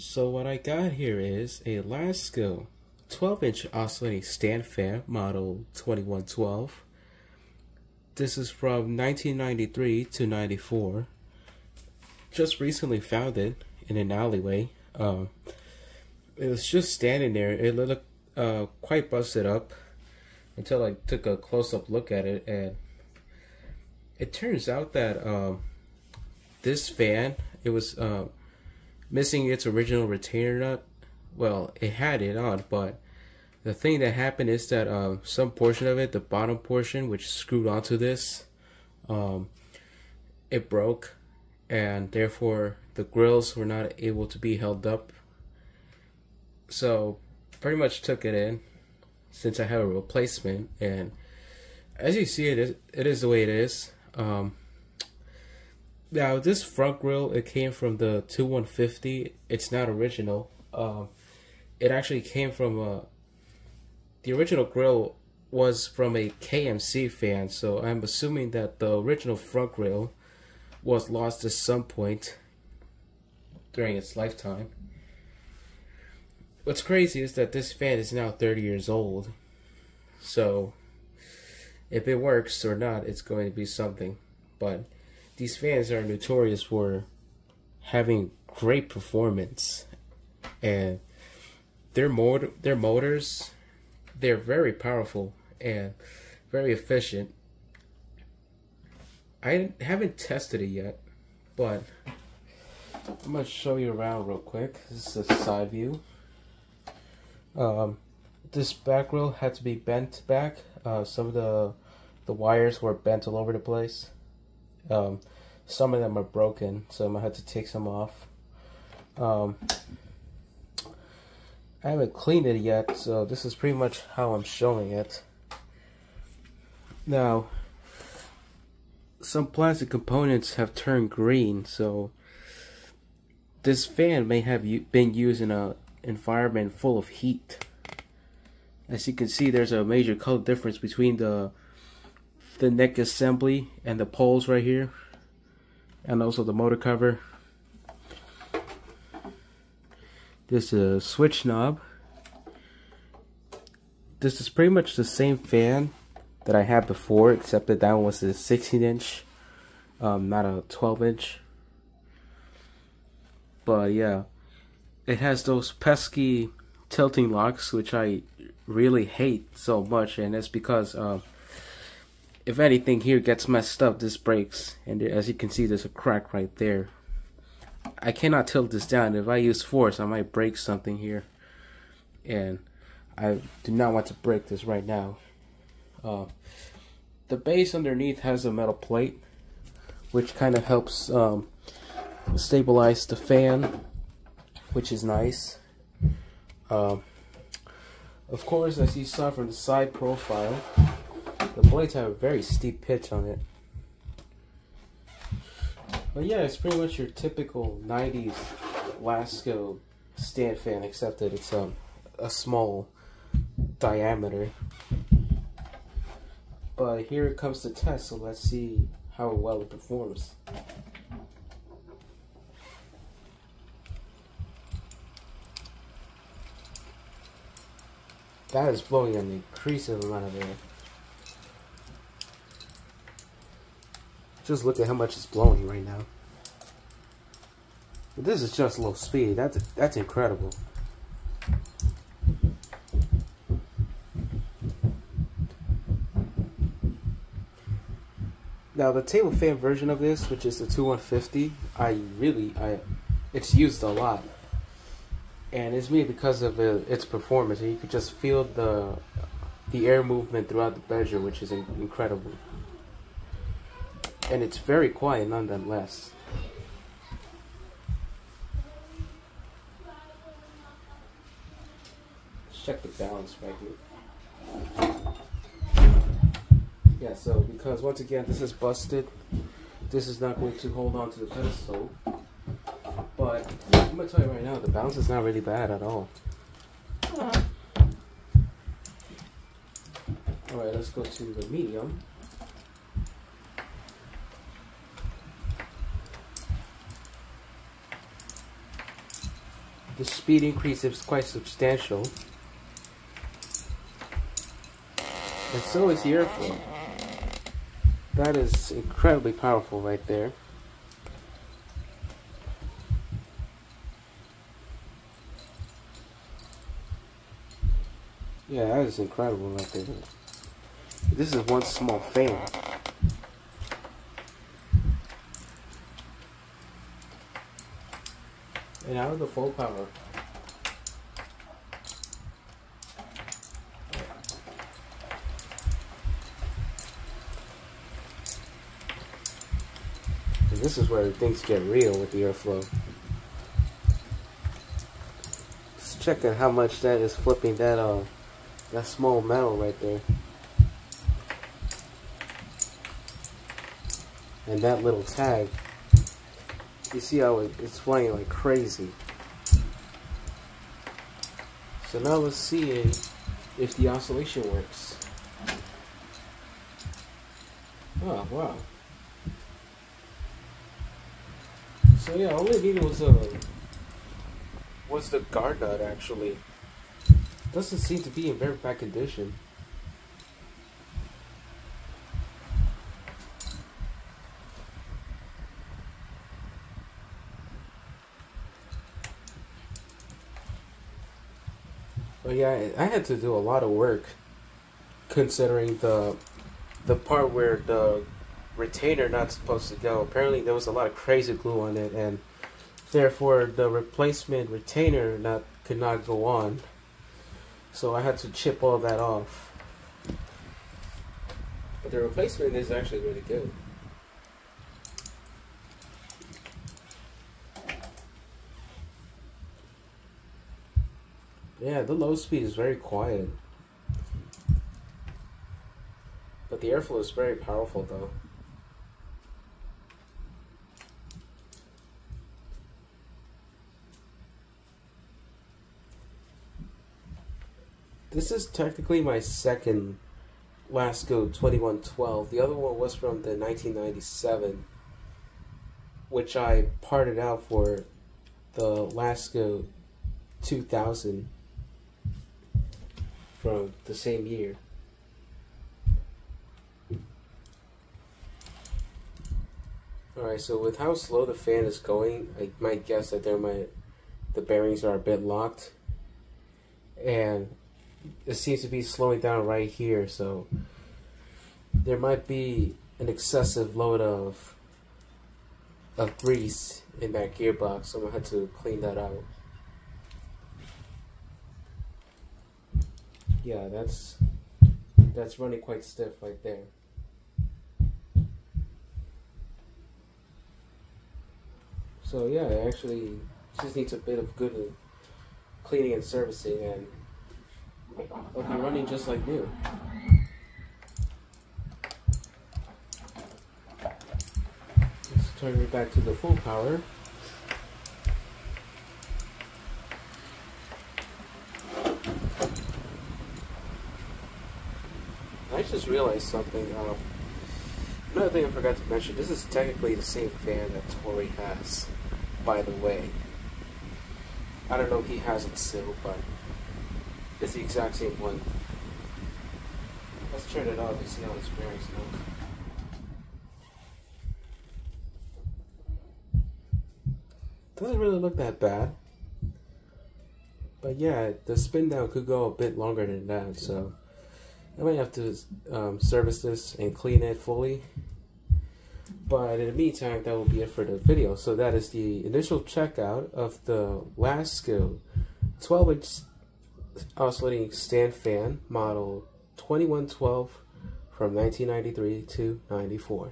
So what I got here is a Lasko 12-inch oscillating stand fan model 2112. This is from 1993 to 94. Just recently found it in an alleyway. It was just standing there. It looked quite busted up until I took a close-up look at it, and it turns out that this fan, it was missing its original retainer nut. Well, it had it on, but the thing that happened is that some portion of it, the bottom portion, which screwed onto this, it broke, and therefore the grills were not able to be held up. So pretty much took it in, since I have a replacement, and as you see, it is the way it is. Now this front grille, it came from the 2150. It's not original. It actually came from the original grille was from a KMC fan, so I'm assuming that the original front grille was lost at some point during its lifetime. What's crazy is that this fan is now 30 years old, so if it works or not, it's going to be something. But these fans are notorious for having great performance, and their motors, they're very powerful and very efficient. I haven't tested it yet, but I'm gonna show you around real quick. This is a side view. This back grille had to be bent back. Some of the wires were bent all over the place. Some of them are broken, so I'm gonna have to take some off. I haven't cleaned it yet, so this is pretty much how I'm showing it. Now, some plastic components have turned green, so this fan may have been used in an environment full of heat. As you can see, there's a major color difference between the neck assembly and the poles right here, and also the motor cover. This is a switch knob. This is pretty much the same fan that I had before, except that that one was a 16-inch, not a 12-inch. But yeah, it has those pesky tilting locks, which I really hate so much, and that's because if anything here gets messed up, this breaks, and as you can see, there's a crack right there. I cannot tilt this down. If I use force, I might break something here, and I do not want to break this right now. The base underneath has a metal plate, which kind of helps stabilize the fan, which is nice. Of course, as you saw from the side profile, the blades have a very steep pitch on it. But yeah, it's pretty much your typical 90s Lasko stand fan, except that it's a small diameter. But here it comes to test, so let's see how well it performs. That is blowing an increasing amount of air. Just look at how much it's blowing right now. This is just low speed. That's incredible. Now the table fan version of this, which is the 2150, it's used a lot, and it's made because of its performance. And you can just feel the air movement throughout the bedroom, which is incredible. And it's very quiet nonetheless. Let's check the balance right here. Yeah, so because once again this is busted, this is not going to hold on to the pedestal. But I'm gonna tell you right now, the balance is not really bad at all. Alright, let's go to the medium. The speed increase is quite substantial. And so is the airflow. That is incredibly powerful right there. Yeah, that is incredible right there. This is one small fan. And out of the full power. And this is where things get real with the airflow. Just check out how much that is flipping that small metal right there. And that little tag. You see how it's flying like crazy. So now let's see if the oscillation works. Oh, wow. So yeah, all I needed was the guard nut actually. Doesn't seem to be in very bad condition. But yeah, I had to do a lot of work considering the part where the retainer not supposed to go. Apparently there was a lot of crazy glue on it, and therefore the replacement retainer could not go on. So I had to chip all that off. But the replacement is actually really good. Yeah, the low speed is very quiet. But the airflow is very powerful though. This is technically my second Lasko 2112. The other one was from the 1997, which I parted out for the Lasko 2000 from the same year. Alright, so with how slow the fan is going, I might guess that the bearings are a bit locked. And it seems to be slowing down right here, so there might be an excessive load of grease in that gearbox, so I'm gonna have to clean that out. Yeah, that's running quite stiff right there. So yeah, it actually just needs a bit of good cleaning and servicing, and it'll be running just like new. Let's turn it back to the full power. I just realized something. Another thing I forgot to mention, this is technically the same fan that Tori has, by the way. I don't know if he has it still, but it's the exact same one. Let's turn it off and see how its bearings look. Doesn't really look that bad. But yeah, the spin down could go a bit longer than that, so I might have to service this and clean it fully. But in the meantime, that will be it for the video. So that is the initial checkout of the Lasko 12-inch oscillating stand fan model 2112 from 1993 to 94.